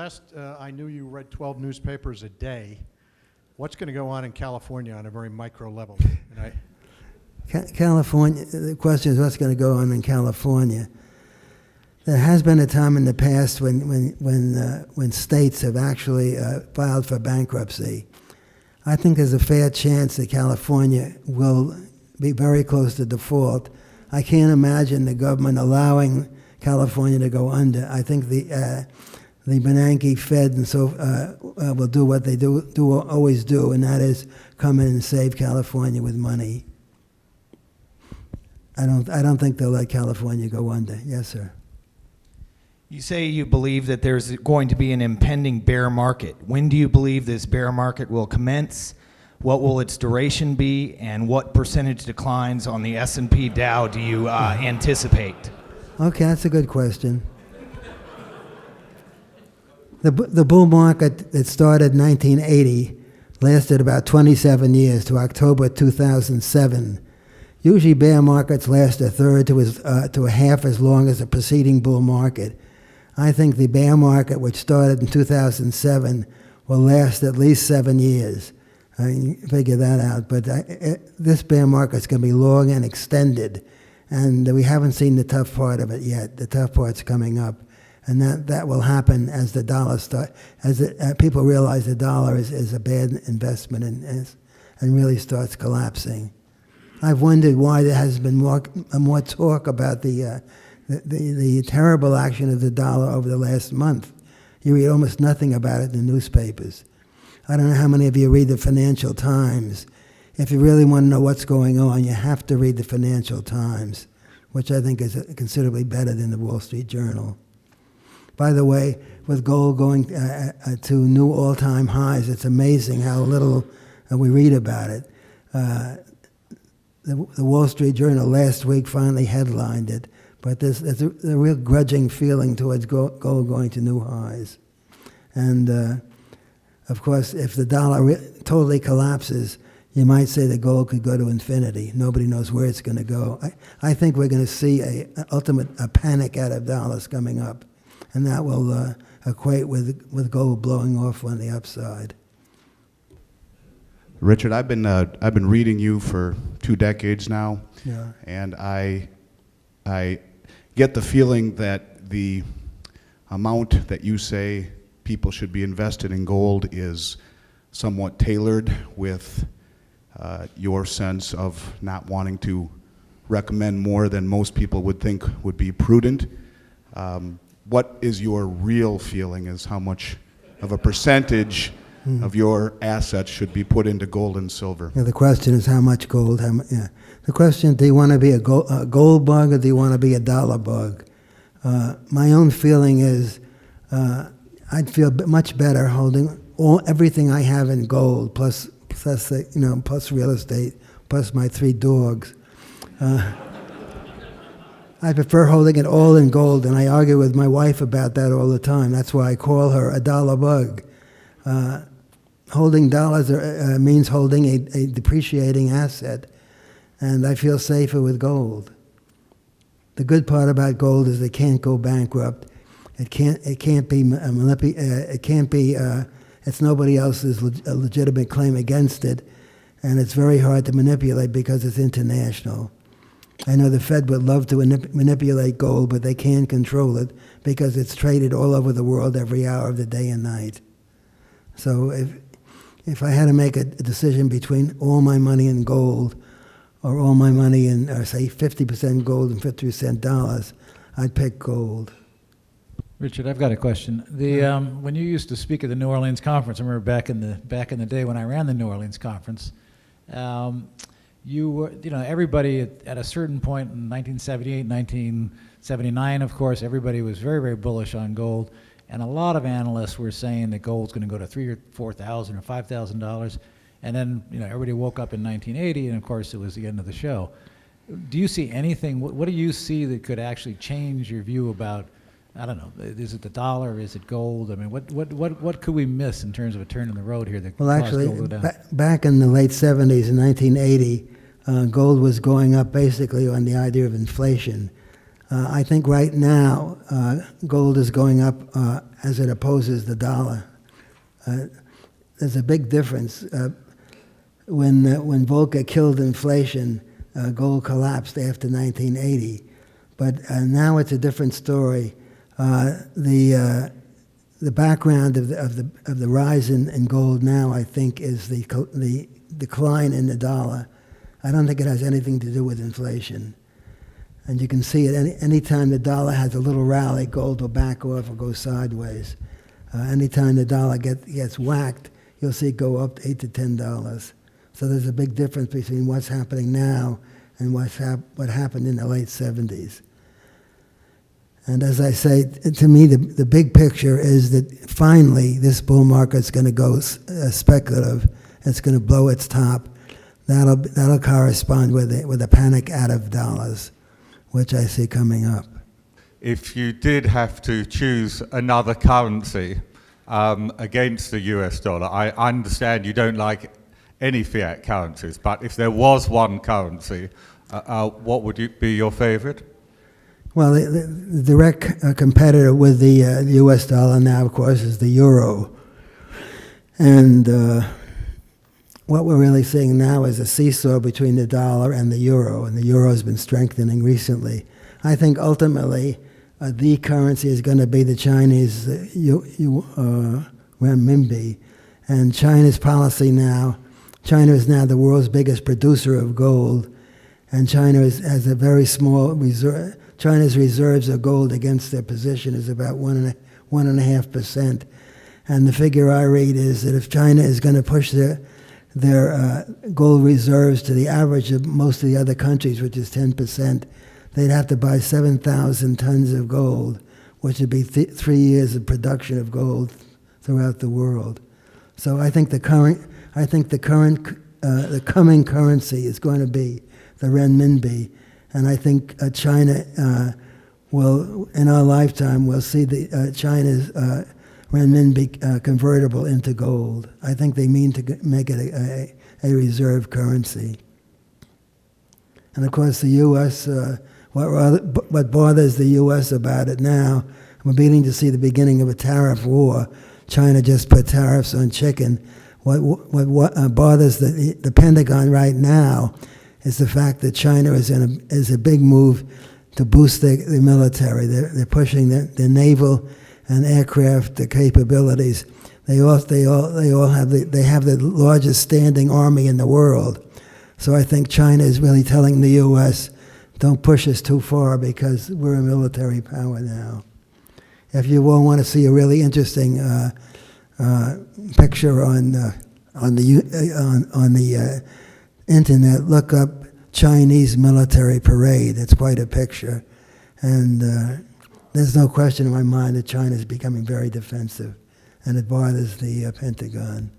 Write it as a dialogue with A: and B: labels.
A: last I knew you read 12 newspapers a day. What's going to go on in California on a very micro level?
B: California, the question is what's going to go on in California. There has been a time in the past when states have actually filed for bankruptcy. I think there's a fair chance that California will be very close to default. I can't imagine the government allowing California to go under. I think the Bernanke Fed and so will do what they always do, and that is come in and save California with money. I don't think they'll let California go under. Yes, sir.
C: You say you believe that there's going to be an impending bear market. When do you believe this bear market will commence? What will its duration be? And what percentage declines on the S&P Dow do you anticipate?
B: Okay, that's a good question. The bull market that started in 1980 lasted about 27 years to October 2007. Usually bear markets last a third to a half as long as the preceding bull market. I think the bear market, which started in 2007, will last at least 7 years. I mean, figure that out. But this bear market's going to be long and extended, and we haven't seen the tough part of it yet. The tough part's coming up, and that will happen as the dollar people realize the dollar is a bad investment and really starts collapsing. I've wondered why there has been more talk about the terrible action of the dollar over the last month. You read almost nothing about it in the newspapers. I don't know how many of you read the Financial Times. If you really want to know what's going on, you have to read the Financial Times, which I think is considerably better than the Wall Street Journal. By the way, with gold going to new all-time highs, it's amazing how little we read about it. The Wall Street Journal last week finally headlined it, but there's a real grudging feeling towards gold going to new highs. And of course, if the dollar totally collapses, you might say that gold could go to infinity. Nobody knows where it's going to go. I think we're going to see a panic out of dollars coming up, and that will equate with gold blowing off on the upside.
D: Richard, I've been reading you for 2 decades now,
B: Yeah.
D: and I get the feeling that the amount that you say people should be invested in gold is somewhat tailored with your sense of not wanting to recommend more than most people would think would be prudent. What is your real feeling as how much of a percentage of your assets should be put into gold and silver?
B: Yeah, the question is how much gold. The question, do you want to be a gold bug or do you want to be a dollar bug? My own feeling is I'd feel much better holding everything I have in gold, plus real estate, plus my 3 dogs. I prefer holding it all in gold, and I argue with my wife about that all the time. That's why I call her a dollar bug. Holding dollars means holding a depreciating asset, and I feel safer with gold. The good part about gold is it can't go bankrupt. It can't be it's nobody else's legitimate claim against it, and it's very hard to manipulate because it's international. I know the Fed would love to manipulate gold, but they can't control it because it's traded all over the world every hour of the day and night. So if I had to make a decision between all my money in gold or all my money in, say, 50% gold and 50% dollars, I'd pick gold.
E: Richard, I've got a question. When you used to speak at the New Orleans conference, I remember back in the day when I ran the New Orleans conference, you were, everybody at a certain point in 1978, 1979, of course, everybody was very, very bullish on gold, and a lot of analysts were saying that gold's going to go to $3,000 or $4,000 or $5,000, and then everybody woke up in 1980, and of course it was the end of the show. Do you see anything? What do you see that could actually change your view about? I don't know. Is it the dollar? Is it gold? I mean, what could we miss in terms of a turn in the road here that
B: Well,
E: caused
B: actually,
E: gold to go down?
B: back in the late 70s, in 1980, gold was going up basically on the idea of inflation. I think right now gold is going up as it opposes the dollar. There's a big difference. When Volcker killed inflation, gold collapsed after 1980. But now it's a different story. The background of the rise in gold now, I think, is the decline in the dollar. I don't think it has anything to do with inflation. And you can see it any time the dollar has a little rally, gold will back off or go sideways. Anytime the dollar gets whacked, you'll see it go up $8 to $10. So there's a big difference between what's happening now and what happened in the late 70s. And as I say, to me, the big picture is that finally this bull market's going to go speculative. It's going to blow its top. That'll correspond with a panic out of dollars, which I see coming up.
F: If you did have to choose another currency against the US dollar, I understand you don't like any fiat currencies, but if there was one currency, what would be your favorite?
B: Well, the direct competitor with the US dollar now, of course, is the euro. And what we're really seeing now is a seesaw between the dollar and the euro has been strengthening recently. I think ultimately the currency is going to be the Chinese renminbi. And China's policy now, China is now the world's biggest producer of gold, and China has a very small reserve. China's reserves of gold against their position is about 1.5%. And the figure I read is that if China is going to push their gold reserves to the average of most of the other countries, which is 10%, they'd have to buy 7,000 tons of gold, which would be 3 years of production of gold throughout the world. So I think the coming currency is going to be the renminbi, and I think China will, in our lifetime, we'll see China's renminbi convertible into gold. I think they mean to make it a reserve currency. And of course, the U.S. What bothers the U.S. about it now, we're beginning to see the beginning of a tariff war. China just put tariffs on chicken. What bothers the Pentagon right now is the fact that China is a big move to boost the military. They're pushing their naval and aircraft capabilities. They have the largest standing army in the world. So I think China is really telling the U.S., don't push us too far because we're a military power now. If you all want to see a really interesting picture on the internet, look up Chinese military parade. It's quite a picture, and there's no question in my mind that China is becoming very defensive, and it bothers the Pentagon.